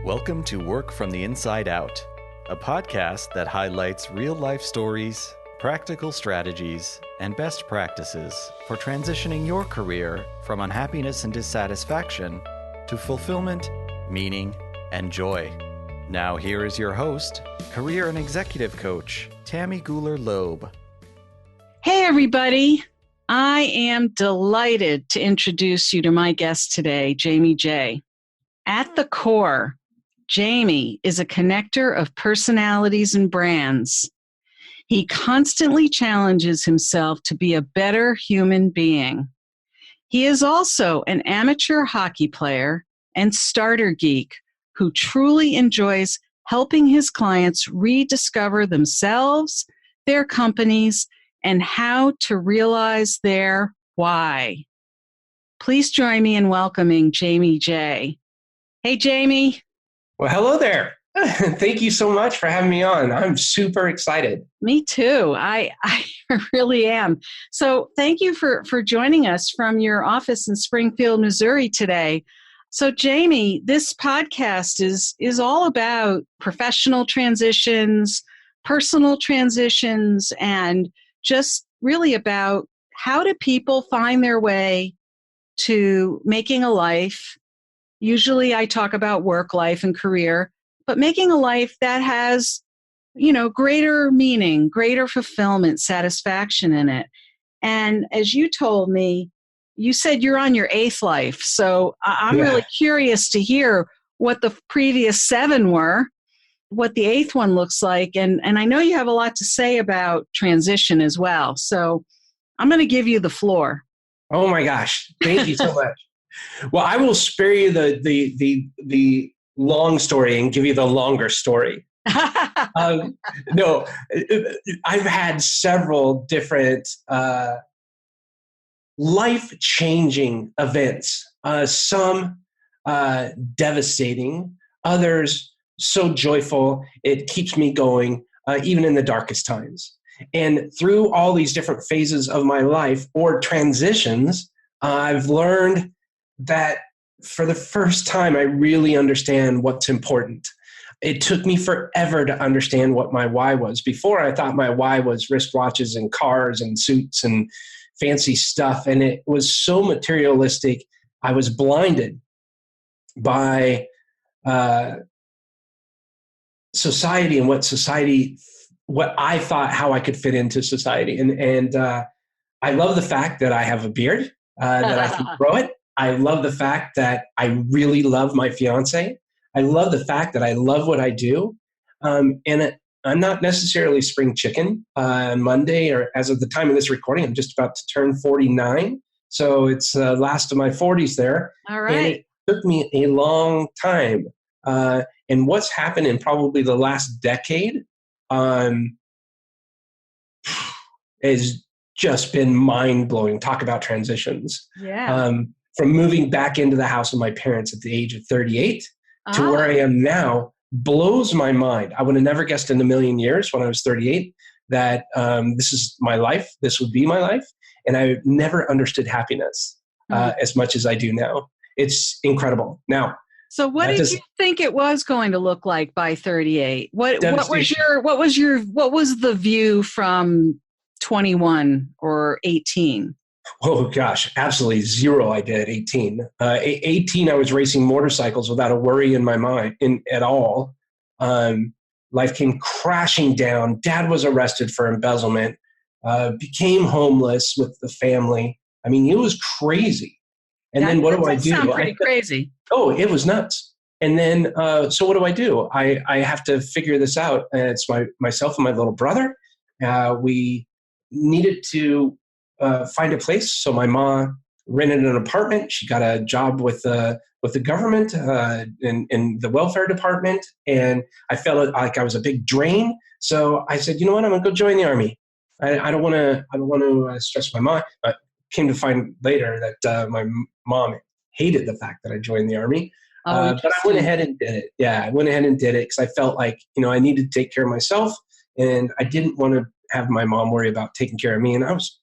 Welcome to Work from the Inside Out, a podcast that highlights real-life stories, practical strategies, and best practices for transitioning your career from unhappiness and dissatisfaction to fulfillment, meaning, and joy. Now here is your host, career and executive coach, Tammy Guler-Loeb. Hey, everybody. I am delighted to introduce you to my guest today, Jaime Jay. At the core, Jaime is a connector of personalities and brands. He constantly challenges himself to be a better human being. He is also an amateur hockey player and starter geek who truly enjoys helping his clients rediscover themselves, their companies, and how to realize their why. Please join me in welcoming Jaime Jay. Hey, Jaime. Well, hello there. Thank you so much for having me on. I'm super excited. Me too. I really am. So thank you for joining us from your office in Springfield, Missouri today. So Jaime, this podcast is all about professional transitions, personal transitions, and just really about how do people find their way to making a life. Usually I talk about work life and career, but making a life that has, greater meaning, greater fulfillment, satisfaction in it. And as you told me, you said you're on your 8th life. So I'm really curious to hear what the previous 7 were, what the 8th one looks like. And I know you have a lot to say about transition as well. So I'm going to give you the floor. Oh my gosh. Thank you so much. Well, I will spare you the long story and give you the longer story. No, I've had several different life-changing events. Some devastating, others so joyful it keeps me going, even in the darkest times. And through all these different phases of my life or transitions, I've learned that for the first time, I really understand what's important. It took me forever to understand what my why was. Before, I thought my why was wristwatches and cars and suits and fancy stuff. And it was so materialistic. I was blinded by society and what I thought how I could fit into society. And I love the fact that I have a beard, that I can grow it. I love the fact that I really love my fiance. I love the fact that I love what I do. And I'm not necessarily spring chicken. On Monday, or as of the time of this recording, I'm just about to turn 49. So it's last of my 40s there. All right. And it took me a long time. And what's happened in probably the last decade has just been mind-blowing. Talk about transitions. Yeah. From moving back into the house of my parents at the age of 38 to where I am now blows my mind. I would have never guessed in a million years when I was 38 that this is my life. This would be my life. And I never understood happiness as much as I do now. It's incredible. Now, so what did you think it was going to look like by 38? What was the view from 21 or 18? Oh gosh, absolutely zero idea at 18. 18, I was racing motorcycles without a worry in my mind at all. Life came crashing down. Dad was arrested for embezzlement, became homeless with the family. I mean, it was crazy. And then what do I do? Sound pretty crazy. Oh, it was nuts. And then, so what do? I have to figure this out. And it's myself and my little brother. We needed to find a place. So my mom rented an apartment. She got a job with the government in the welfare department. And I felt like I was a big drain. So I said, you know what? I'm going to go join the Army. I don't want to stress my mom. I came to find later that my mom hated the fact that I joined the Army. But I went ahead and did it. Yeah, I went ahead and did it because I felt like, I needed to take care of myself. And I didn't want to have my mom worry about taking care of me. And I was,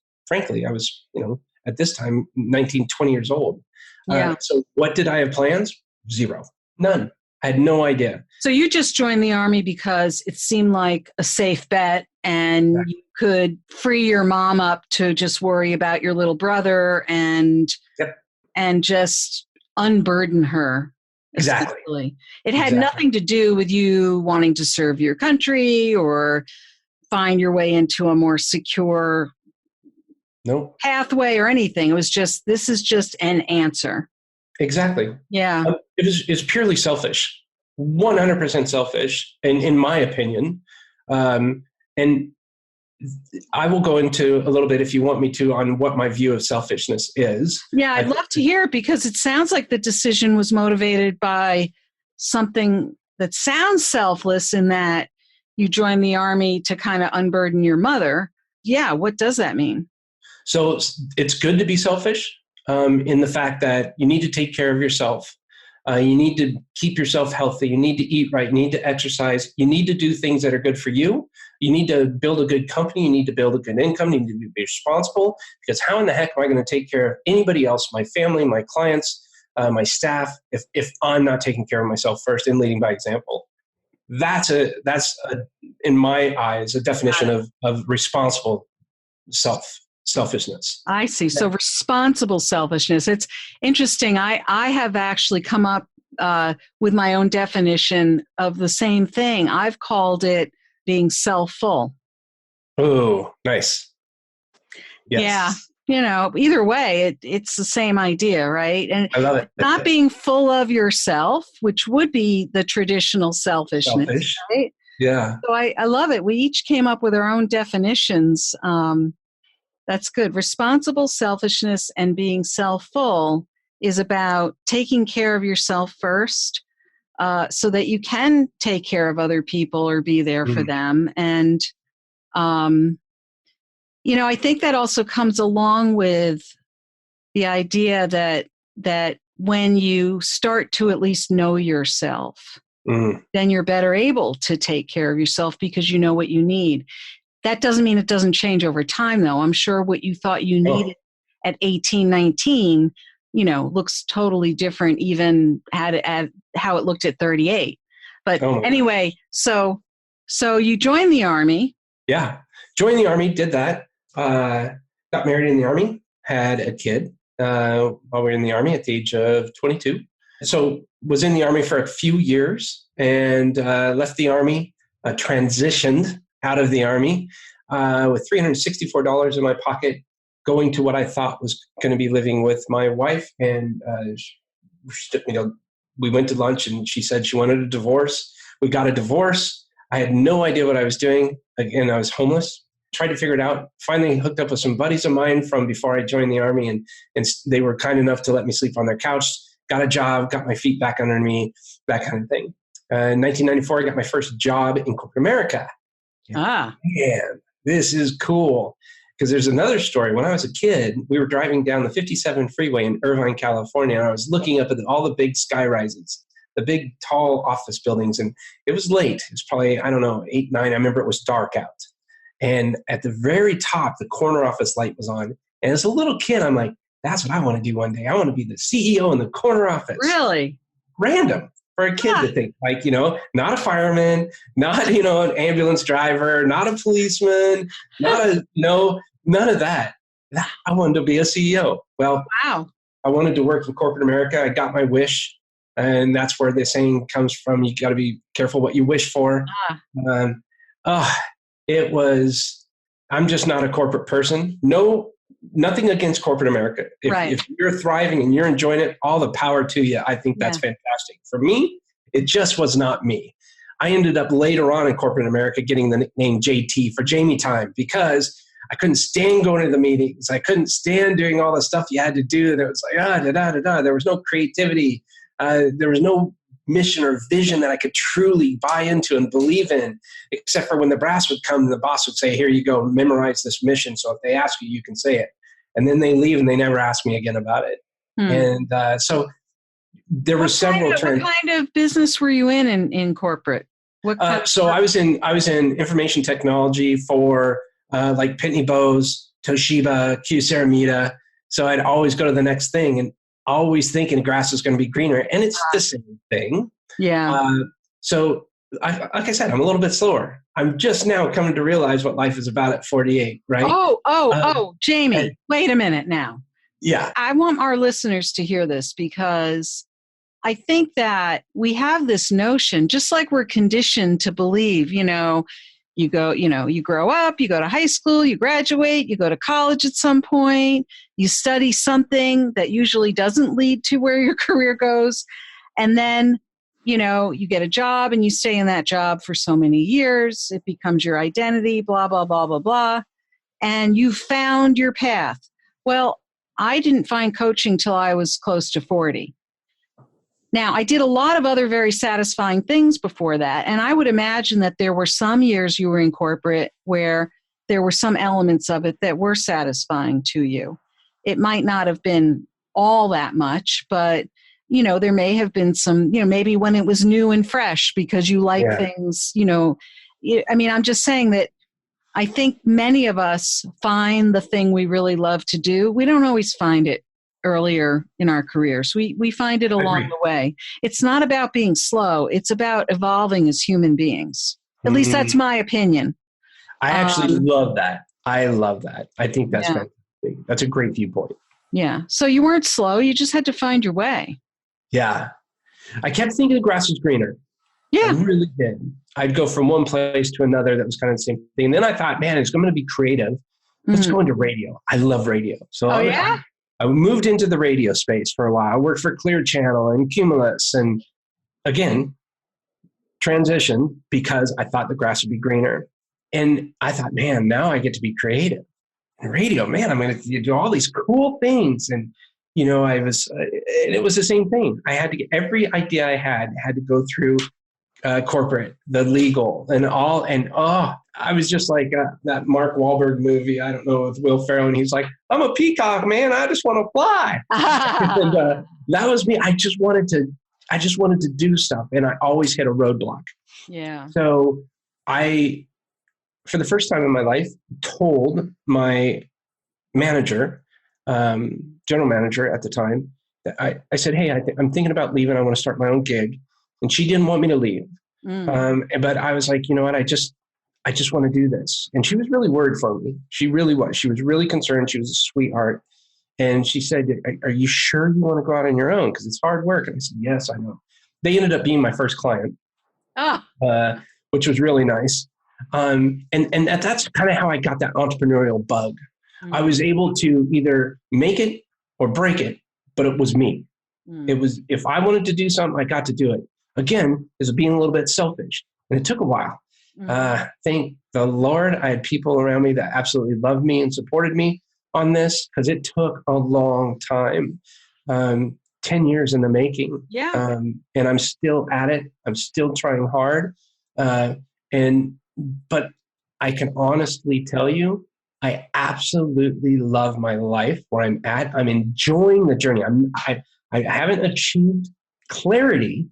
at this time, 19, 20 years old. Yeah. So what did I have plans? Zero. None. I had no idea. So you just joined the Army because it seemed like a safe bet and you could free your mom up to just worry about your little brother and just unburden her. Exactly. It had nothing to do with you wanting to serve your country or find your way into a more secure pathway or anything. It was just, this is just an answer. Exactly. Yeah. It's purely selfish. 100% selfish, in my opinion. And I will go into a little bit, if you want me to, on what my view of selfishness is. Yeah, I'd love to hear it because it sounds like the decision was motivated by something that sounds selfless in that you joined the Army to kind of unburden your mother. Yeah, what does that mean? So it's good to be selfish in the fact that you need to take care of yourself. You need to keep yourself healthy. You need to eat right. You need to exercise. You need to do things that are good for you. You need to build a good company. You need to build a good income. You need to be responsible, because how in the heck am I going to take care of anybody else, my family, my clients, my staff, if I'm not taking care of myself first and leading by example? That's in my eyes, a definition of responsible selfishness. I see. So responsible selfishness. It's interesting. I have actually come up with my own definition of the same thing. I've called it being self-full. Oh, nice. Yes. Yeah. You know, either way, it's the same idea, right? And I love it. Not being full of yourself, which would be the traditional selfishness, right? Yeah. So I love it. We each came up with our own definitions. That's good. Responsible selfishness and being self-full is about taking care of yourself first so that you can take care of other people or be there for them. And, you know, I think that also comes along with the idea that when you start to at least know yourself, then you're better able to take care of yourself because you know what you need. That doesn't mean it doesn't change over time, though. I'm sure what you thought you needed at 18, 19, you know, looks totally different even at how it looked at 38. But anyway, so you joined the Army. Yeah. Joined the Army, did that. Got married in the Army, had a kid while we were in the Army at the age of 22. So was in the Army for a few years and left the Army, transitioned out of the Army with $364 in my pocket, going to what I thought was going to be living with my wife. And we went to lunch and she said she wanted a divorce. We got a divorce. I had no idea what I was doing. Again, I was homeless. Tried to figure it out. Finally hooked up with some buddies of mine from before I joined the Army, and they were kind enough to let me sleep on their couch. Got a job, got my feet back under me, that kind of thing. In 1994, I got my first job in corporate America. Man, this is cool. Because there's another story. When I was a kid, we were driving down the 57 freeway in Irvine, California, and I was looking up at all the big sky rises, the big, tall office buildings, and it was late. It was probably, 8, 9. I remember it was dark out. And at the very top, the corner office light was on. And as a little kid, I'm like, that's what I want to do one day. I want to be the CEO in the corner office. Really? Random. For a kid to think, like, not a fireman, not, an ambulance driver, not a policeman, none of that. I wanted to be a CEO. Well, wow. I wanted to work in corporate America. I got my wish. And that's where the saying comes from. You got to be careful what you wish for. I'm just not a corporate person. Nothing against corporate America. If you're thriving and you're enjoying it, all the power to you. I think that's fantastic. For me, it just was not me. I ended up later on in corporate America getting the nickname JT for Jamie time because I couldn't stand going to the meetings. I couldn't stand doing all the stuff you had to do. And it was like, There was no creativity. There was no mission or vision that I could truly buy into and believe in, except for when the brass would come and the boss would say, here you go, memorize this mission. So if they ask you, you can say it. And then they leave and they never ask me again about it. And so there were several trends. What kind of business were you in corporate? So I was in information technology for like Pitney Bowes, Toshiba, Q-Ceramida. So I'd always go to the next thing and always thinking grass is going to be greener. And it's the same thing. Yeah. So like I said, I'm a little bit slower. I'm just now coming to realize what life is about at 48, right? Jamie, wait a minute now. Yeah. I want our listeners to hear this because I think that we have this notion, just like we're conditioned to believe, you grow up, you go to high school, you graduate, you go to college at some point, you study something that usually doesn't lead to where your career goes. And then, you get a job and you stay in that job for so many years. It becomes your identity, blah, blah, blah, blah, blah. And you found your path. Well, I didn't find coaching till I was close to 40. Now, I did a lot of other very satisfying things before that. And I would imagine that there were some years you were in corporate where there were some elements of it that were satisfying to you. It might not have been all that much, but, there may have been some, maybe when it was new and fresh because you like things, I'm just saying that I think many of us find the thing we really love to do. We don't always find it earlier in our careers. We find it along the way. It's not about being slow. It's about evolving as human beings. At least that's my opinion. I actually love that. I love that. I think that's fantastic. That's a great viewpoint. Yeah. So you weren't slow. You just had to find your way. Yeah. I kept thinking the grass was greener. Yeah. I really did. I'd go from one place to another that was kind of the same thing. And then I thought, man, it's going to be creative. Let's go into radio. I love radio. So I moved into the radio space for a while. I worked for Clear Channel and Cumulus. And again, transition because I thought the grass would be greener. And I thought, man, now I get to be creative. And radio, man, I'm going to do all these cool things. And, it was the same thing. I had to get every idea I had to go through corporate, the legal and all. And, I was just like that Mark Wahlberg movie. I don't know, with Will Ferrell. And he's like, I'm a peacock, man. I just want to fly. And that was me. I just wanted to do stuff. And I always hit a roadblock. Yeah. So I, for the first time in my life, told my manager, general manager at the time, that I said, hey, I'm thinking about leaving. I want to start my own gig. And she didn't want me to leave. But I was like, you know what? I just want to do this. And she was really worried for me. She really was. She was really concerned. She was a sweetheart. And she said, are you sure you want to go out on your own? Because it's hard work. And I said, yes, I know. They ended up being my first client, which was really nice. And that's kind of how I got that entrepreneurial bug. I was able to either make it or break it, but it was me. It was, if I wanted to do something, I got to do it. Again, is being a little bit selfish. And it took a while. Thank the Lord, I had people around me that absolutely loved me and supported me on this, because it took a long time. 10 years in the making. Yeah. And I'm still at it. I'm still trying hard. But I can honestly tell you, I absolutely love my life where I'm at. I'm enjoying the journey. I haven't achieved clarity,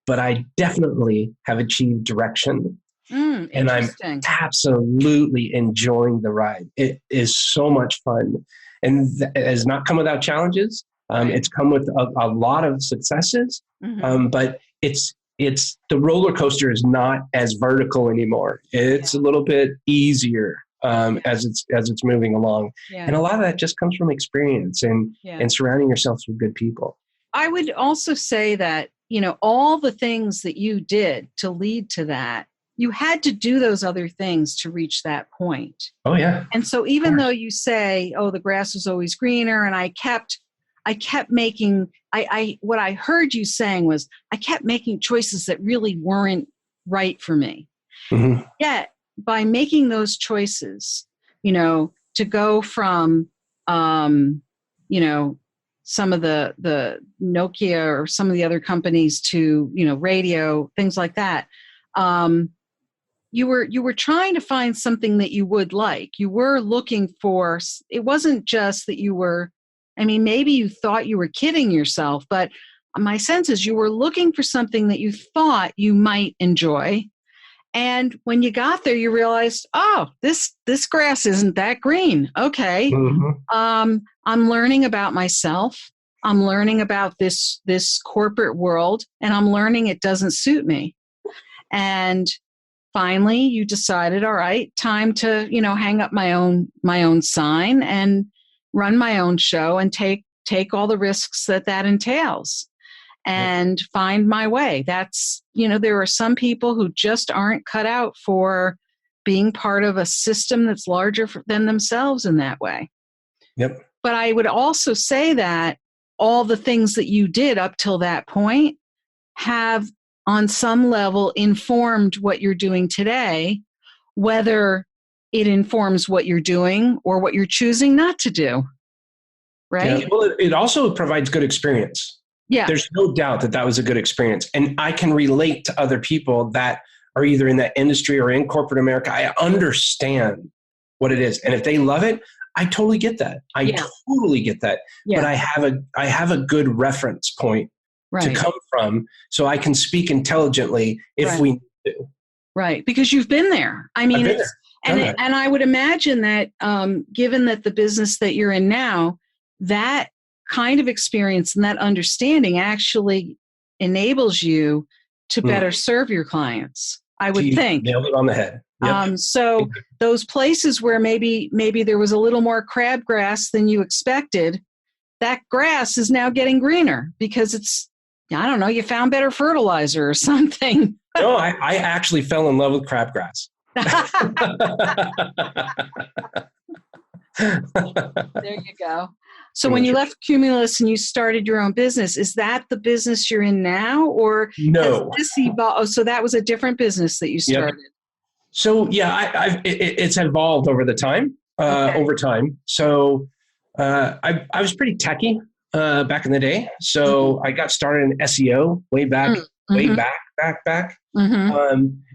but I definitely have achieved direction. And I'm absolutely enjoying the ride. It is so much fun. And it has not come without challenges. It's come with a lot of successes. But it's the roller coaster is not as vertical anymore. It's a little bit easier as it's moving along. And a lot of that just comes from experience and surrounding yourself with good people. I would also say that, all the things that you did to lead to that, you had to do those other things to reach that point. Oh, yeah. And so even though you say, the grass was always greener, and I kept making, what I heard you saying was, I kept making choices that really weren't right for me. Yet by making those choices, to go from, some of the Nokia or some of the other companies to, radio, things like that. You were trying to find something that you would like. You were looking for, it wasn't just that you were, maybe you thought you were kidding yourself, but my sense is you were looking for something that you thought you might enjoy. And when you got there, you realized, this grass isn't that green. Okay. I'm learning about myself. I'm learning about this corporate world, and I'm learning it doesn't suit me. And finally, you decided, all right, time to, hang up my own sign and run my own show and take all the risks that entails and find my way. That's, there are some people who just aren't cut out for being part of a system that's larger than themselves in that way. Yep. But I would also say that all the things that you did up till that point have on some level informed what you're doing today, whether it informs what you're doing or what you're choosing not to do. Right? Yeah. Well, it also provides good experience. Yeah. There's no doubt that was a good experience. And I can relate to other people that are either in that industry or in corporate America. I understand what it is. And if they love it, I totally get that. I totally get that. Yeah. But I have a good reference point to come from, so I can speak intelligently if we need to. Right. Because you've been there. I mean, and I would imagine that given that the business that you're in now, that kind of experience and that understanding actually enables you to better serve your clients, I would think. Nailed it on the head. Yep. So those places where maybe there was a little more crabgrass than you expected, that grass is now getting greener because it's, I don't know, you found better fertilizer or something. No, I actually fell in love with crabgrass. There you go. So when you left Cumulus and you started your own business, is that the business you're in now, or no? Has this evolved? Oh, so that was a different business that you started. Yep. So yeah, it's evolved over time. So I was pretty techie back in the day. So I got started in SEO way back. Mm-hmm.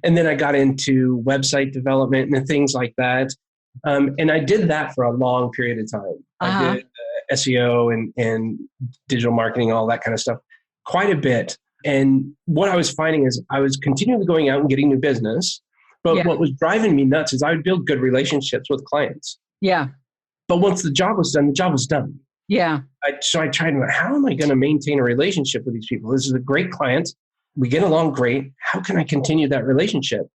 And then I got into website development and things like that. And I did that for a long period of time. I did SEO and digital marketing, all that kind of stuff, quite a bit. And what I was finding is I was continually going out and getting new business. But what was driving me nuts is I would build good relationships with clients. Yeah. But once the job was done, the job was done. Yeah. So I tried, how am I going to maintain a relationship with these people? This is a great client. We get along great. How can I continue that relationship?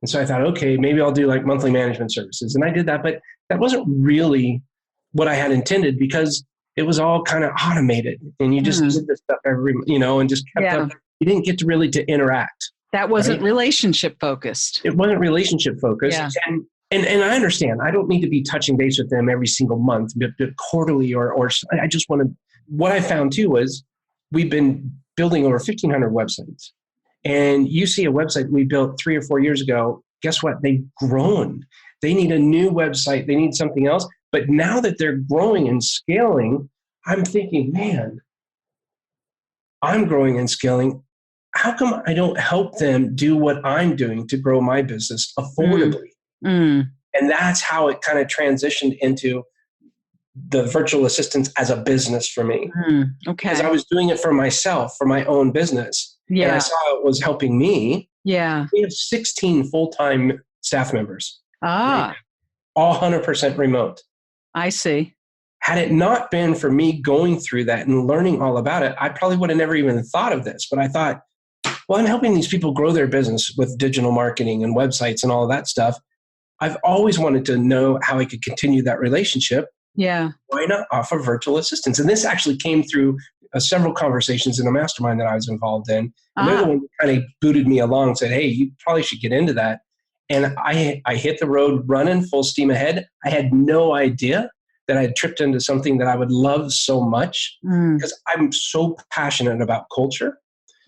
And so I thought, okay, maybe I'll do like monthly management services. And I did that, but that wasn't really what I had intended because it was all kind of automated and you just did this stuff and just kept up. You didn't get to really to interact. That wasn't relationship focused. It wasn't relationship focused. Yeah. And I understand. I don't need to be touching base with them every single month, but quarterly or I just want to. What I found too was we've been building over 1,500 websites. And you see a website we built 3 or 4 years ago, guess what? They've grown. They need a new website. They need something else. But now that they're growing and scaling, I'm thinking, man, I'm growing and scaling. How come I don't help them do what I'm doing to grow my business affordably? And that's how it kind of transitioned into the virtual assistants as a business for me. Okay. Because I was doing it for myself, for my own business. Yeah. And I saw it was helping me. Yeah. We have 16 full-time staff members. All 100% remote. I see. Had it not been for me going through that and learning all about it, I probably would have never even thought of this. But I thought, well, I'm helping these people grow their business with digital marketing and websites and all of that stuff. I've always wanted to know how I could continue that relationship. Yeah. Why not offer virtual assistants? And this actually came through several conversations in a mastermind that I was involved in. And they're the one who kind of booted me along and said, hey, you probably should get into that. And I hit the road running full steam ahead. I had no idea that I had tripped into something that I would love so much because I'm so passionate about culture.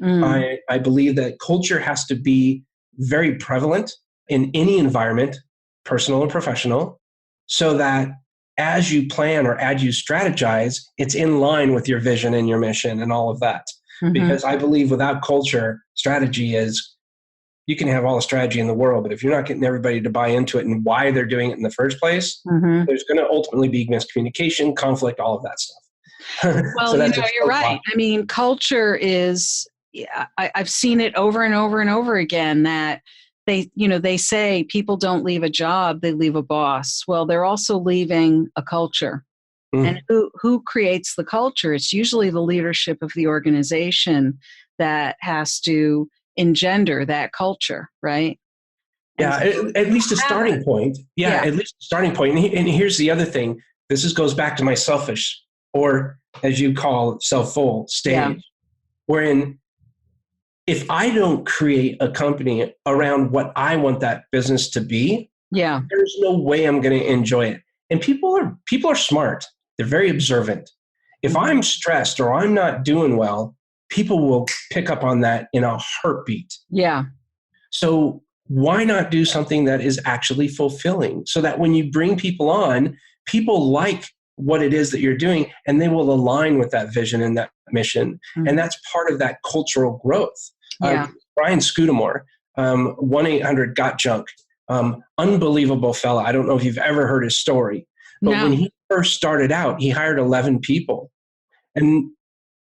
I believe that culture has to be very prevalent in any environment, personal and professional, so that as you plan or as you strategize, it's in line with your vision and your mission and all of that. Because I believe without culture, strategy is, you can have all the strategy in the world, but if you're not getting everybody to buy into it and why they're doing it in the first place, there's going to ultimately be miscommunication, conflict, all of that stuff. Well, you're right. I mean, culture is, I've seen it over and over and over again that they say people don't leave a job, they leave a boss. Well, they're also leaving a culture. And who creates the culture? It's usually the leadership of the organization that has to engender that culture, right? Yeah, at least a starting point. Yeah, at least a starting point. And here's the other thing. Goes back to my selfish, or as you call self-full stage, wherein if I don't create a company around what I want that business to be, there's no way I'm going to enjoy it. And people are smart. They're very observant. If I'm stressed or I'm not doing well, people will pick up on that in a heartbeat. Yeah. So why not do something that is actually fulfilling, so that when you bring people on, people like what it is that you're doing and they will align with that vision and that mission. And that's part of that cultural growth. Brian Scudamore, 1-800-GOT-JUNK, unbelievable fella. I don't know if you've ever heard his story, but when he first started out, he hired 11 people. And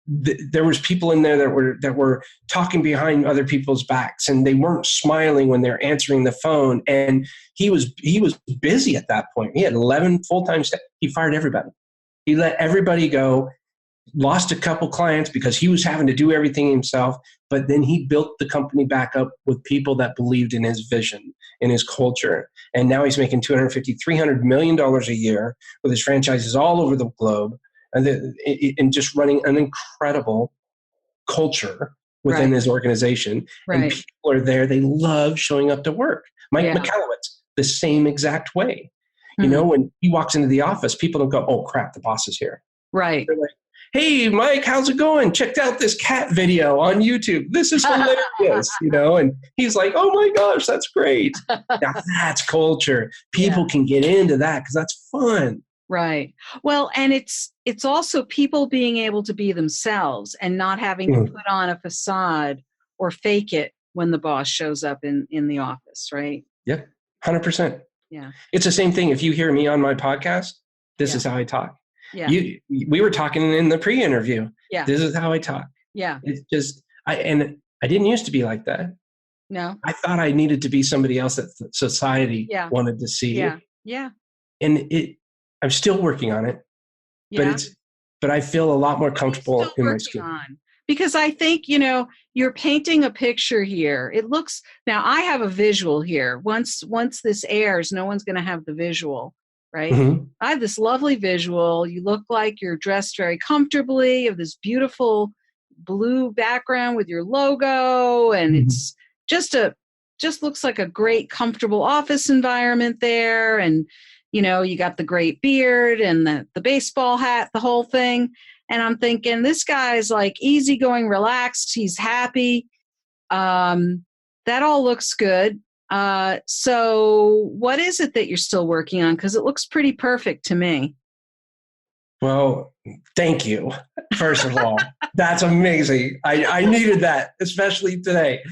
there was people in there that were talking behind other people's backs, and they weren't smiling when they're answering the phone. And he was busy at that point. He had 11 full-time staff. He fired everybody. He let everybody go, lost a couple clients because he was having to do everything himself. But then he built the company back up with people that believed in his vision, in his culture. And now he's making $250, $300 million a year with his franchises all over the globe. And just running an incredible culture within his organization. And people are there. They love showing up to work. Mike McAllowitz, the same exact way. You know, when he walks into the office, people don't go, oh, crap, the boss is here. Right. They're like, hey, Mike, how's it going? Checked out this cat video on YouTube. This is hilarious, you know? And he's like, oh, my gosh, that's great. Now, that's culture. People can get into that because that's fun. Right. Well, and it's also people being able to be themselves and not having to put on a facade or fake it when the boss shows up in the office, right? Yeah, 100%. Yeah. It's the same thing. If you hear me on my podcast, this is how I talk. Yeah. We were talking in the pre-interview. Yeah. This is how I talk. Yeah. It's just, I didn't used to be like that. No. I thought I needed to be somebody else that society wanted to see. Yeah. Yeah. And I'm still working on it, but I feel a lot more comfortable in my skin. Because I think, you know, you're painting a picture here. It looks, now I have a visual here. Once this airs, no one's going to have the visual, right? I have this lovely visual. You look like you're dressed very comfortably. You have this beautiful blue background with your logo. And it's just looks like a great, comfortable office environment there. And, you know, you got the great beard and the baseball hat, the whole thing. And I'm thinking, this guy's like easygoing, relaxed. He's happy. That all looks good. So what is it that you're still working on? Because it looks pretty perfect to me. Well, thank you. First of all, that's amazing. I needed that, especially today.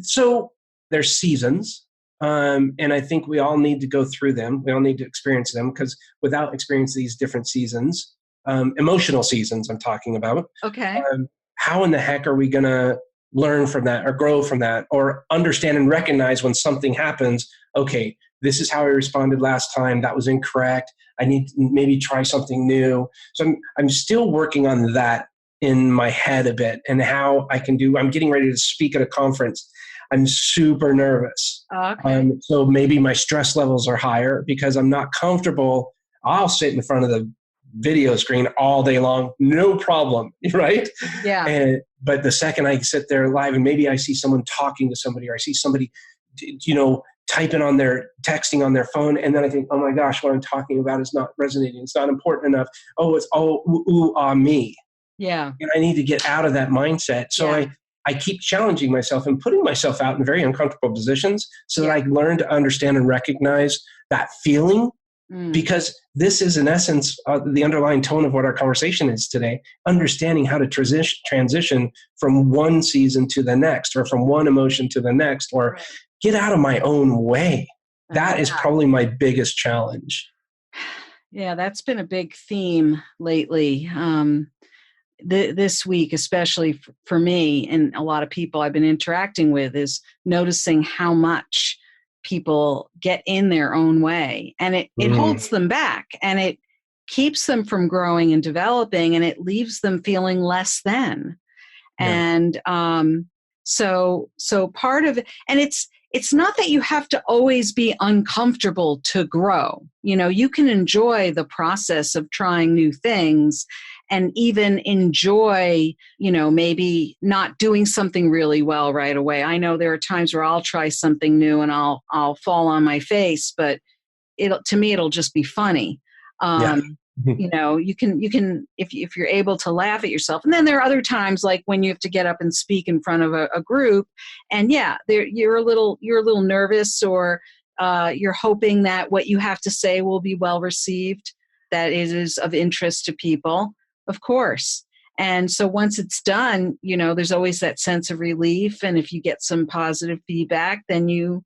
So there's seasons. And I think we all need to go through them. We all need to experience them, because without experiencing these different seasons, emotional seasons I'm talking about. Okay. How in the heck are we going to learn from that or grow from that or understand and recognize when something happens? Okay, this is how I responded last time. That was incorrect. I need to maybe try something new. So I'm still working on that in my head a bit, and how I can do. I'm getting ready to speak at a conference. I'm super nervous. Okay. So maybe my stress levels are higher because I'm not comfortable. I'll sit in front of the video screen all day long, no problem, right? Yeah. But the second I sit there live and maybe I see someone talking to somebody, or I see somebody, you know, texting on their phone, and then I think, oh my gosh, what I'm talking about is not resonating. It's not important enough. Oh, it's all ooh, ah, me. Yeah. And I need to get out of that mindset. So I keep challenging myself and putting myself out in very uncomfortable positions so that I learn to understand and recognize that feeling, because this is in essence the underlying tone of what our conversation is today, understanding how to transition from one season to the next, or from one emotion to the next, or get out of my own way. That is probably my biggest challenge. Yeah, that's been a big theme lately. This week, especially for me and a lot of people I've been interacting with, is noticing how much people get in their own way, and it holds them back, and keeps them from growing and developing, and it leaves them feeling less than. Yeah. And so part of it, and it's not that you have to always be uncomfortable to grow. You can enjoy the process of trying new things and even enjoy, maybe not doing something really well right away. I know there are times where I'll try something new and I'll fall on my face, but to me, it'll just be funny. You can if you're able to laugh at yourself. And then there are other times, like when you have to get up and speak in front of a group, and you're a little nervous, or you're hoping that what you have to say will be well received, that it is of interest to people, of course. And so once it's done, there's always that sense of relief. And if you get some positive feedback, then you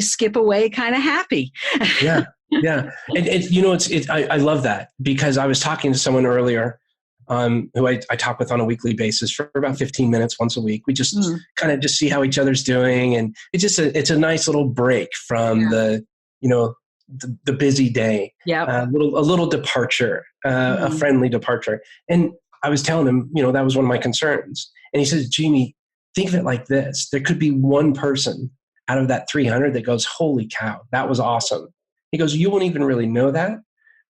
skip away kind of happy. Yeah. Yeah. And I love that, because I was talking to someone earlier who I talk with on a weekly basis for about 15 minutes once a week. We just kind of just see how each other's doing. And it's a nice little break from the busy day. Yeah. A little departure, a friendly departure. And I was telling him, that was one of my concerns. And he says, Jamie, think of it like this. There could be one person out of that 300 that goes, holy cow, that was awesome. He goes, you won't even really know that,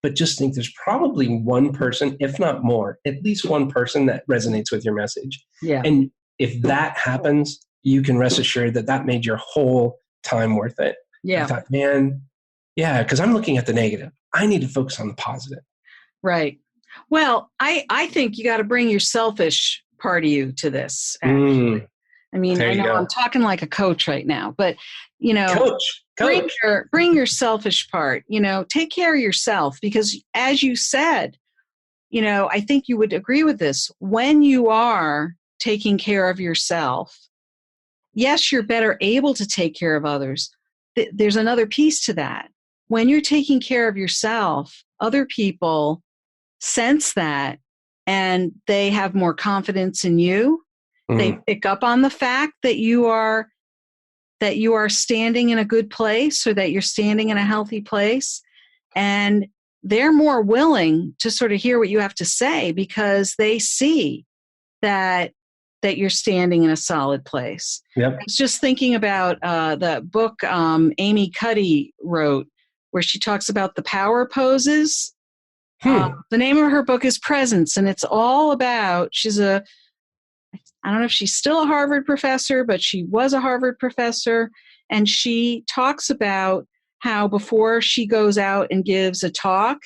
but just think there's probably one person, if not more, at least one person that resonates with your message. Yeah. And if that happens, you can rest assured that made your whole time worth it. Yeah. I thought, man, yeah, because I'm looking at the negative. I need to focus on the positive. Right. Well, I think you got to bring your selfish part of you to this, actually. I mean, I know I'm talking like a coach right now, but, Coach. Bring your selfish part, take care of yourself, because as you said, I think you would agree with this. When you are taking care of yourself, yes, you're better able to take care of others. There's another piece to that. When you're taking care of yourself, other people sense that, and they have more confidence in you. They pick up on the fact that you are standing in a good place, or that you're standing in a healthy place, and they're more willing to sort of hear what you have to say, because they see that you're standing in a solid place. Yep. I was just thinking about the book Amy Cuddy wrote, where she talks about the power poses. The name of her book is Presence, and it's all about, I don't know if she's still a Harvard professor, but she was a Harvard professor. And she talks about how before she goes out and gives a talk,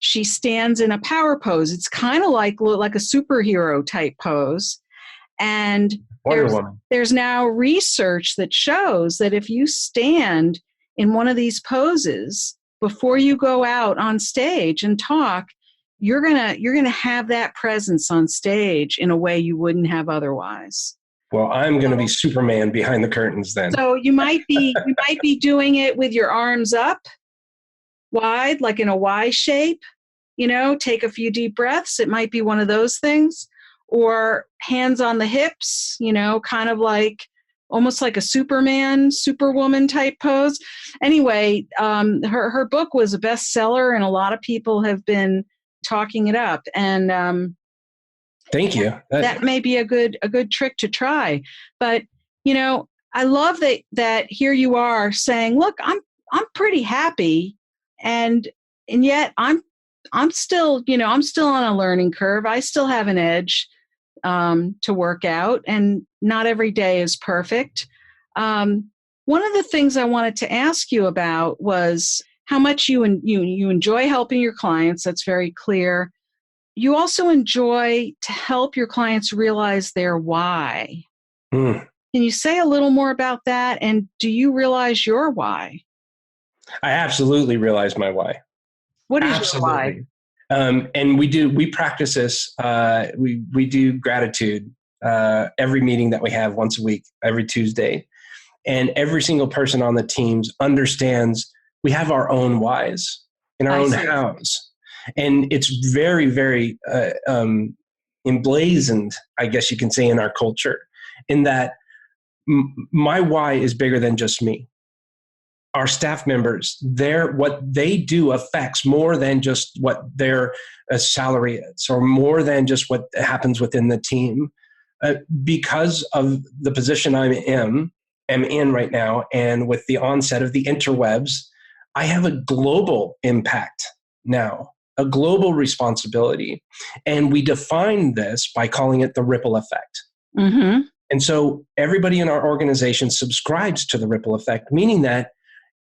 she stands in a power pose. It's kind of like a superhero type pose. And there's now research that shows that if you stand in one of these poses before you go out on stage and talk, you're gonna have that presence on stage in a way you wouldn't have otherwise. Well, I'm gonna be Superman behind the curtains then. So you might be doing it with your arms up wide, like in a Y shape. Take a few deep breaths. It might be one of those things, or hands on the hips. Kind of like almost like a Superwoman type pose. Anyway, her book was a bestseller, and a lot of people have been talking it up, and thank you. That may be a good trick to try. But I love that here you are saying, look, I'm pretty happy, and yet I'm still on a learning curve. I still have an edge to work out, and not every day is perfect. One of the things I wanted to ask you about was how much you enjoy helping your clients. That's very clear. You also enjoy to help your clients realize their why. Can you say a little more about that? And do you realize your why? I absolutely realize my why. What is your why? And we practice this. We do gratitude every meeting that we have once a week, every Tuesday. And every single person on the teams understands we have our own whys in our own house. And it's very, very emblazoned, I guess you can say, in our culture, in that my why is bigger than just me. our staff members, what they do affects more than just what their salary is, or more than just what happens within the team. Because of the position I'm in right now, and with the onset of the interwebs, I have a global impact now, a global responsibility. And we define this by calling it the ripple effect. Mm-hmm. And so everybody in our organization subscribes to the ripple effect, meaning that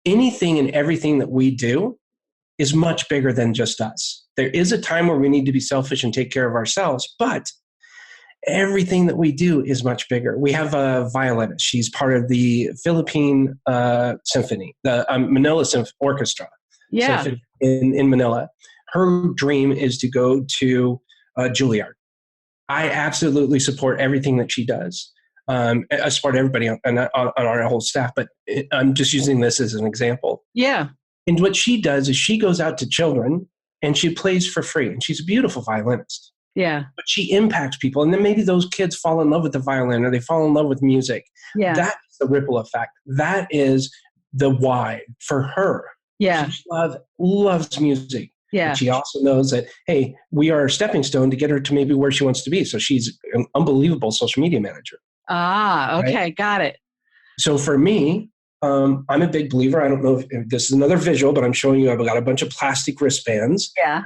anything and everything that we do is much bigger than just us. There is a time where we need to be selfish and take care of ourselves, but everything that we do is much bigger. We have a violinist. She's part of the Philippine Symphony, the Manila Orchestra. Yeah. In Manila. Her dream is to go to Juilliard. I absolutely support everything that she does. I support everybody on our whole staff, but I'm just using this as an example. Yeah. And what she does is she goes out to children and she plays for free. And she's a beautiful violinist. Yeah. But she impacts people. And then maybe those kids fall in love with the violin, or they fall in love with music. Yeah. That's the ripple effect. That is the why for her. Yeah. She loves music. Yeah. But she also knows that, hey, we are a stepping stone to get her to maybe where she wants to be. So she's an unbelievable social media manager. Ah, okay. Right? Got it. So for me, I'm a big believer. I don't know if this is another visual, but I'm showing you I've got a bunch of plastic wristbands. Yeah.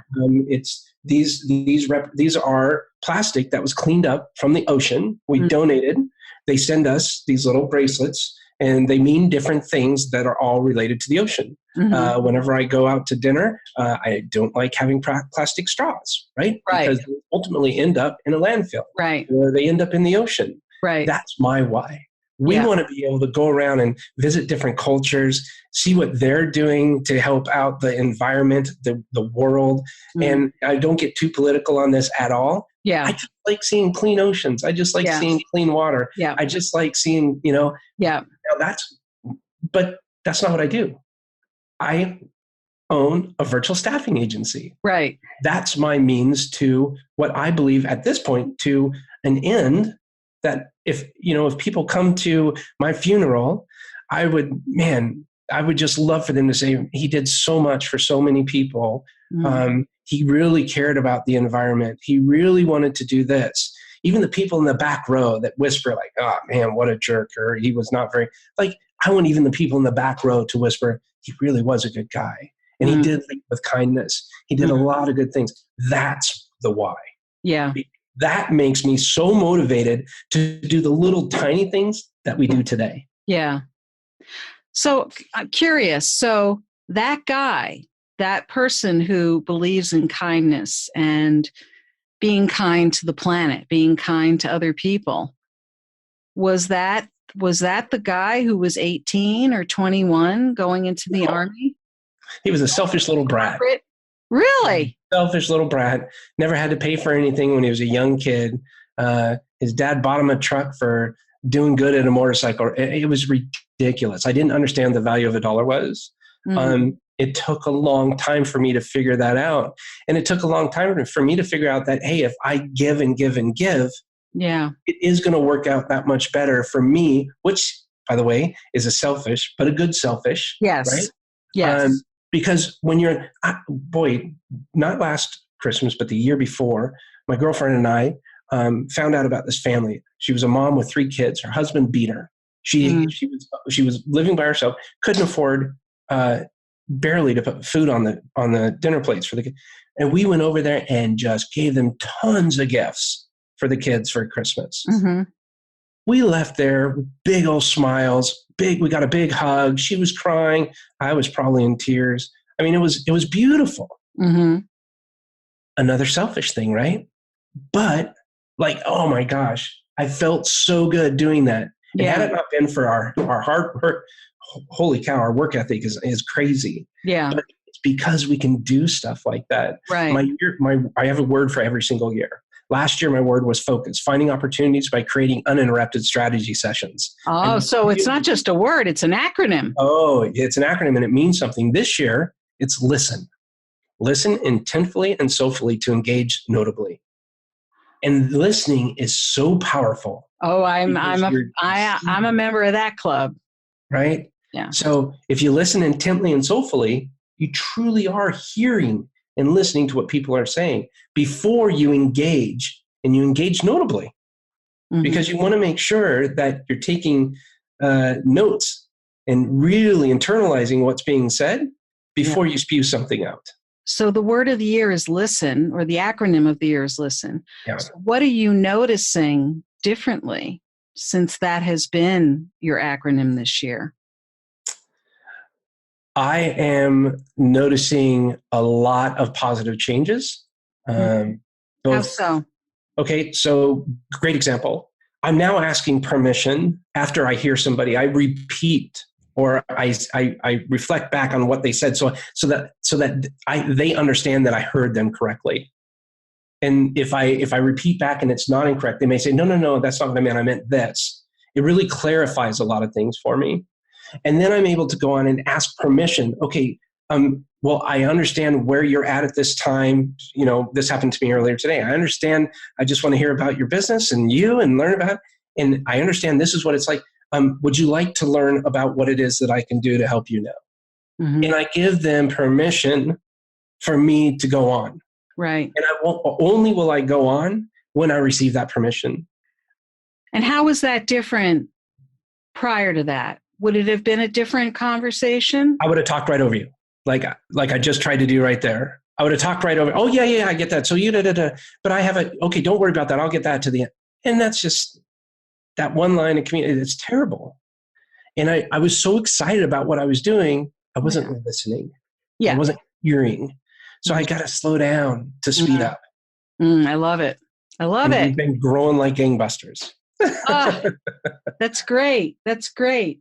It's these are plastic that was cleaned up from the ocean. We donated. They send us these little bracelets, and they mean different things that are all related to the ocean. Mm-hmm. Whenever I go out to dinner, I don't like having plastic straws, right? Because they ultimately end up in a landfill, right? Or they end up in the ocean, right? That's my why. We want to be able to go around and visit different cultures, see what they're doing to help out the environment, the world. And I don't get too political on this at all. Yeah. I just like seeing clean oceans. I just like seeing clean water. Yeah. I just like seeing, but that's not what I do. I own a virtual staffing agency. Right. That's my means to what I believe at this point to an end, that if people come to my funeral, I would just love for them to say, he did so much for so many people. He really cared about the environment. He really wanted to do this. Even the people in the back row that whisper like, oh man, what a jerk, or he was not very, like, I want even the people in the back row to whisper, he really was a good guy. And he did things with kindness. He did a lot of good things. That's the why. Yeah. That makes me so motivated to do the little tiny things that we do today. Yeah. So I'm curious. So that guy, that person who believes in kindness and being kind to the planet, being kind to other people, was that the guy who was 18 or 21 going into the Army? He was a selfish little brat. Really? Selfish little brat. Never had to pay for anything when he was a young kid. His dad bought him a truck for doing good at a motorcycle. It was ridiculous. I didn't understand the value of $1 was. It took a long time for me to figure that out. And it took a long time for me to figure out that, hey, if I give and give and give, it is going to work out that much better for me, which, by the way, is a selfish, but a good selfish. Yes. Right? Yes. Because when you're, not last Christmas, but the year before, my girlfriend and I found out about this family. She was a mom with 3 kids. Her husband beat her. She was living by herself, couldn't afford barely to put food on the dinner plates for the kids. And we went over there and just gave them tons of gifts for the kids for Christmas. Mm-hmm. We left there with big old smiles. We got a big hug. She was crying. I was probably in tears. I mean, it was beautiful. Mm-hmm. Another selfish thing, right? But like, oh my gosh, I felt so good doing that. And had it not been for our hard work, holy cow, our work ethic is crazy. Yeah. But it's because we can do stuff like that. Right. I have a word for every single year. Last year, my word was focus, finding opportunities by creating uninterrupted strategy sessions. Oh, so it's not just a word, it's an acronym. Oh, it's an acronym and it means something. This year, it's listen. Listen intentfully and soulfully to engage notably. And listening is so powerful. Oh, I'm a member of that club. Right? Yeah. So if you listen intently and soulfully, you truly are hearing and listening to what people are saying before you engage, and you engage notably, because you want to make sure that you're taking notes and really internalizing what's being said before you spew something out. So the word of the year is listen, or the acronym of the year is listen. Yeah. So what are you noticing differently since that has been your acronym this year? I am noticing a lot of positive changes. How so? Okay, so great example. I'm now asking permission after I hear somebody. I repeat, or I reflect back on what they said, so that they understand that I heard them correctly. And if I repeat back and it's not incorrect, they may say, no, that's not what I meant. I meant this. It really clarifies a lot of things for me. And then I'm able to go on and ask permission. Okay, well, I understand where you're at this time. You know, this happened to me earlier today. I understand. I just want to hear about your business and you and learn about it. And I understand this is what it's like. Would you like to learn about what it is that I can do to help you now? And I give them permission for me to go on. Right. And only will I go on when I receive that permission. And how was that different prior to that? Would it have been a different conversation? I would have talked right over you, like I just tried to do right there. I would have talked right over. Oh yeah, I get that. So you but I have okay. Don't worry about that. I'll get that to the end. And that's just that one line of community. It's terrible. And I was so excited about what I was doing. I wasn't listening. Yeah. I wasn't hearing. So I got to slow down to speed up. I love it. I love it. We've been growing like gangbusters. That's great. That's great.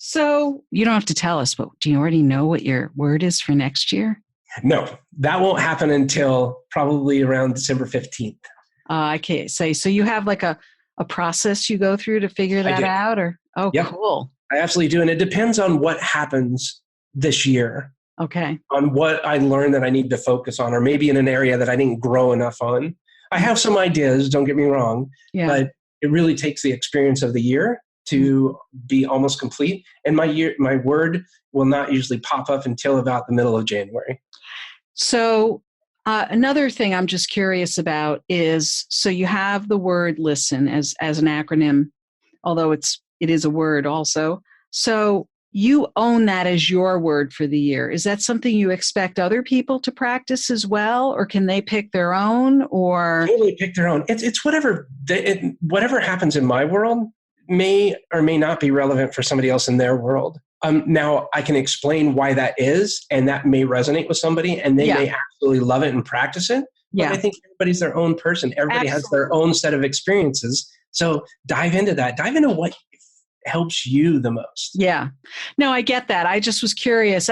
So you don't have to tell us, but do you already know what your word is for next year? No, that won't happen until probably around December 15th. I can't say. So you have like a process you go through to figure that out? Or cool. I absolutely do. And it depends on what happens this year. Okay. On what I learned that I need to focus on, or maybe in an area that I didn't grow enough on. I have some ideas, don't get me wrong, but it really takes the experience of the year to be almost complete. And my word will not usually pop up until about the middle of January. So another thing I'm just curious about is, so you have the word listen as an acronym, although it is a word also. So you own that as your word for the year. Is that something you expect other people to practice as well, or can they pick their own? Or totally pick their own. It's whatever whatever happens in my world may or may not be relevant for somebody else in their world. Now I can explain why that is, and that may resonate with somebody, and they may absolutely love it and practice it. But I think everybody's their own person. Everybody has their own set of experiences. So dive into that. Dive into what helps you the most. Yeah. No, I get that. I just was curious.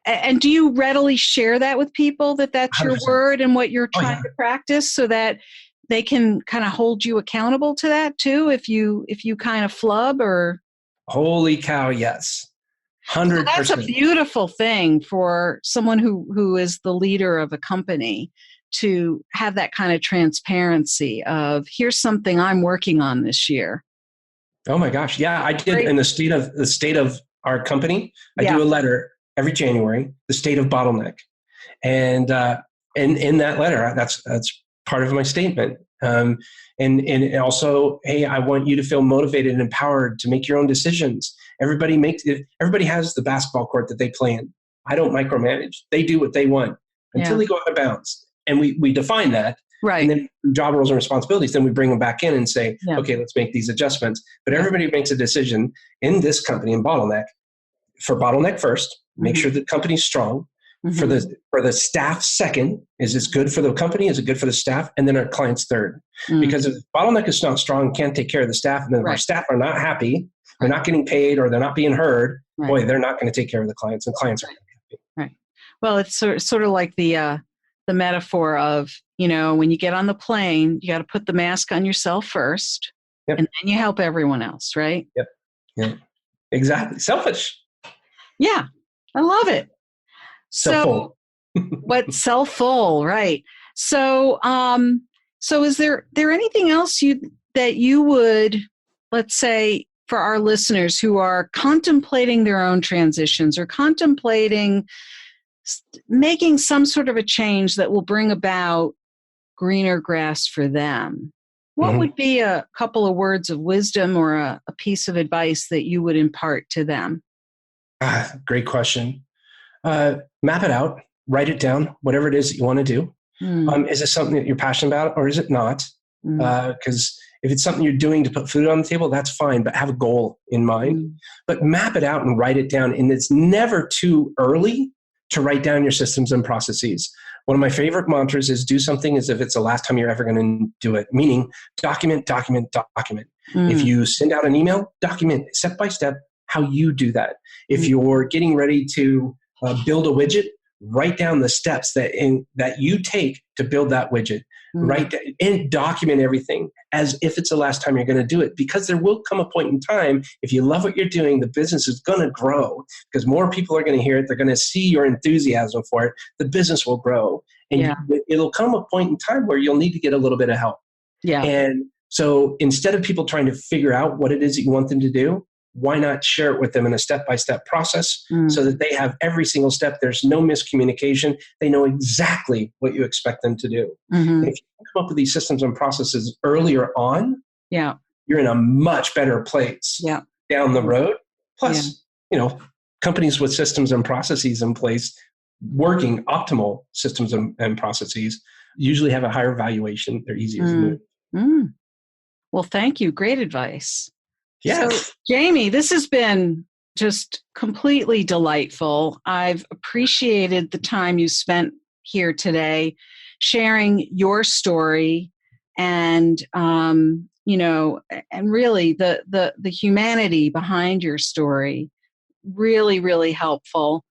And do you readily share that with people, that's 100%. Your word and what you're trying to practice, so that they can kind of hold you accountable to that too, if you kind of flub? Or holy cow, yes. 100%. So that's a beautiful thing for someone who is the leader of a company, to have that kind of transparency of, here's something I'm working on this year. Oh my gosh. Yeah, I did. In the state of our company, I do a letter every January, the state of Bottleneck. And in that letter, that's part of my statement. And also, hey, I want you to feel motivated and empowered to make your own decisions. Everybody has the basketball court that they play in. I don't micromanage. They do what they want until they go out of bounds. And we define that. Right. And then job roles and responsibilities, then we bring them back in and say, okay, let's make these adjustments. But everybody makes a decision in this company, in Bottleneck, for Bottleneck first, make sure the company's strong. For the staff second, is it good for the company? Is it good for the staff? And then our clients third. Because if Bottleneck is not strong, can't take care of the staff, and then our staff are not happy, they're not getting paid, or they're not being heard, boy, they're not going to take care of the clients, and clients are not happy. Right. Well, it's sort of like the metaphor of, when you get on the plane, you got to put the mask on yourself first, and then you help everyone else, right? Yep. Yeah. Exactly. Selfish. Yeah. I love it. Self-full. Self-full, right. So is there anything else that you would, let's say, for our listeners who are contemplating their own transitions or contemplating making some sort of a change that will bring about greener grass for them? What would be a couple of words of wisdom or a piece of advice that you would impart to them? Great question. Map it out, write it down, whatever it is that you want to do. Is it something that you're passionate about or is it not? Because if it's something you're doing to put food on the table, that's fine, but have a goal in mind. But map it out and write it down. And it's never too early to write down your systems and processes. One of my favorite mantras is do something as if it's the last time you're ever going to do it, meaning document, document, document. If you send out an email, document step by step how you do that. If you're getting ready to build a widget, write down the steps that you take to build that widget. Write and document everything as if it's the last time you're going to do it, because there will come a point in time, if you love what you're doing, the business is going to grow because more people are going to hear it. They're going to see your enthusiasm for it. The business will grow. And it'll come a point in time where you'll need to get a little bit of help. And so instead of people trying to figure out what it is that you want them to do, why not share it with them in a step-by-step process so that they have every single step. There's no miscommunication. They know exactly what you expect them to do. And if you come up with these systems and processes earlier on, you're in a much better place down the road. Plus, companies with systems and processes in place, working optimal systems and processes, usually have a higher valuation. They're easier to move. Well, thank you. Great advice. Yes. So, Jamie, this has been just completely delightful. I've appreciated the time you spent here today sharing your story and, and really the humanity behind your story. Really, really helpful.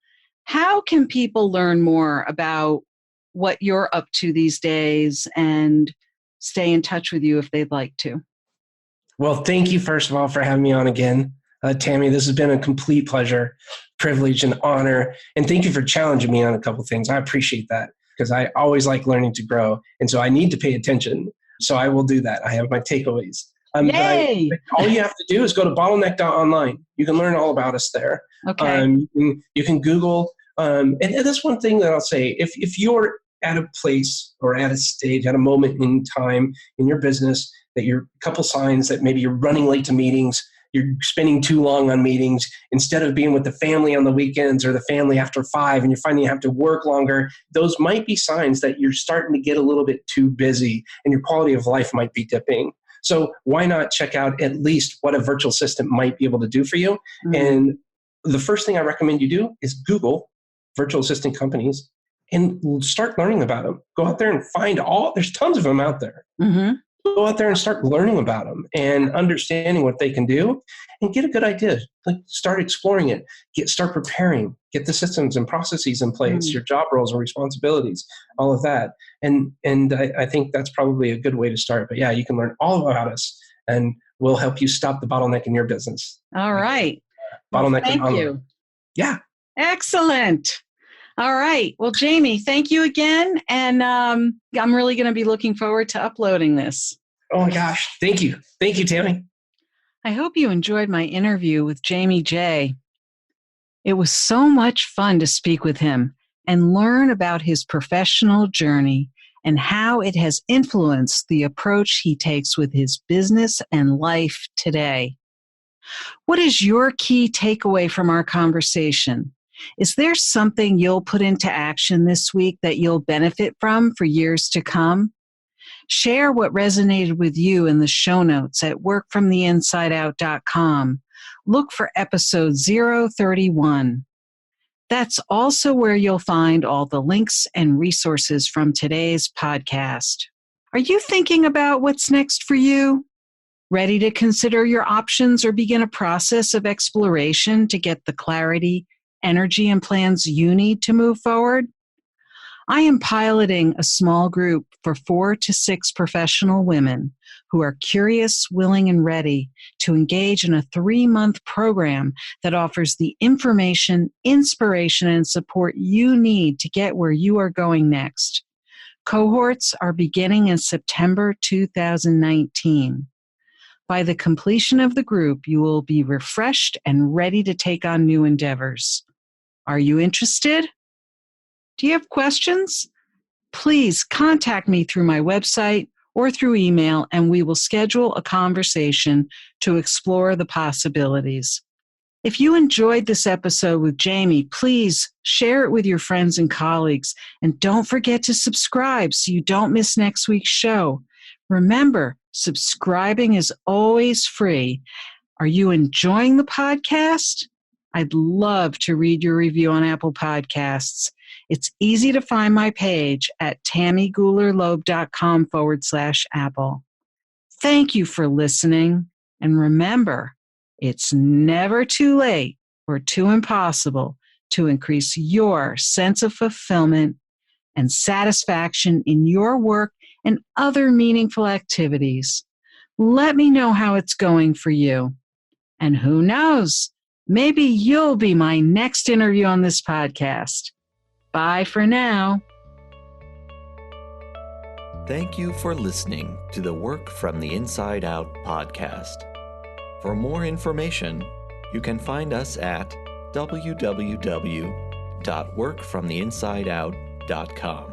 How can people learn more about what you're up to these days and stay in touch with you if they'd like to? Well, thank you, first of all, for having me on again. Tammy, this has been a complete pleasure, privilege, and honor. And thank you for challenging me on a couple of things. I appreciate that because I always like learning to grow. And so I need to pay attention. So I will do that. I have my takeaways. Yay! All you have to do is go to bottleneck.online. You can learn all about us there. Okay. You can Google. And that's one thing that I'll say. If you're at a place or at a stage, at a moment in time in your business, that you're a couple signs that maybe you're running late to meetings, you're spending too long on meetings, instead of being with the family on the weekends or the family after 5, and you're finding you have to work longer, those might be signs that you're starting to get a little bit too busy and your quality of life might be dipping. So why not check out at least what a virtual assistant might be able to do for you? And the first thing I recommend you do is Google virtual assistant companies and start learning about them. Go out there and find there's tons of them out there. Go out there and start learning about them and understanding what they can do and get a good idea. Like start exploring it, start preparing, get the systems and processes in place, your job roles and responsibilities, all of that. And I think that's probably a good way to start. But yeah, you can learn all about us and we'll help you stop the bottleneck in your business. All right. Bottleneck. Thank you. Yeah. Excellent. All right. Well, Jamie, thank you again. And I'm really going to be looking forward to uploading this. Oh my gosh. Thank you. Thank you, Tammy. I hope you enjoyed my interview with Jaime Jay. It was so much fun to speak with him and learn about his professional journey and how it has influenced the approach he takes with his business and life today. What is your key takeaway from our conversation? Is there something you'll put into action this week that you'll benefit from for years to come? Share what resonated with you in the show notes at workfromtheinsideout.com. Look for episode 031. That's also where you'll find all the links and resources from today's podcast. Are you thinking about what's next for you? Ready to consider your options or begin a process of exploration to get the clarity, energy, and plans you need to move forward? I am piloting a small group for 4 to 6 professional women who are curious, willing, and ready to engage in a 3-month program that offers the information, inspiration, and support you need to get where you are going next. Cohorts are beginning in September 2019. By the completion of the group, you will be refreshed and ready to take on new endeavors. Are you interested? Do you have questions? Please contact me through my website or through email, and we will schedule a conversation to explore the possibilities. If you enjoyed this episode with Jaime, please share it with your friends and colleagues, and don't forget to subscribe so you don't miss next week's show. Remember, subscribing is always free. Are you enjoying the podcast? I'd love to read your review on Apple Podcasts. It's easy to find my page at tammygulerloeb.com/Apple. Thank you for listening. And remember, it's never too late or too impossible to increase your sense of fulfillment and satisfaction in your work and other meaningful activities. Let me know how it's going for you. And who knows, maybe you'll be my next interview on this podcast. Bye for now. Thank you for listening to the Work from the Inside Out podcast. For more information, you can find us at www.workfromtheinsideout.com.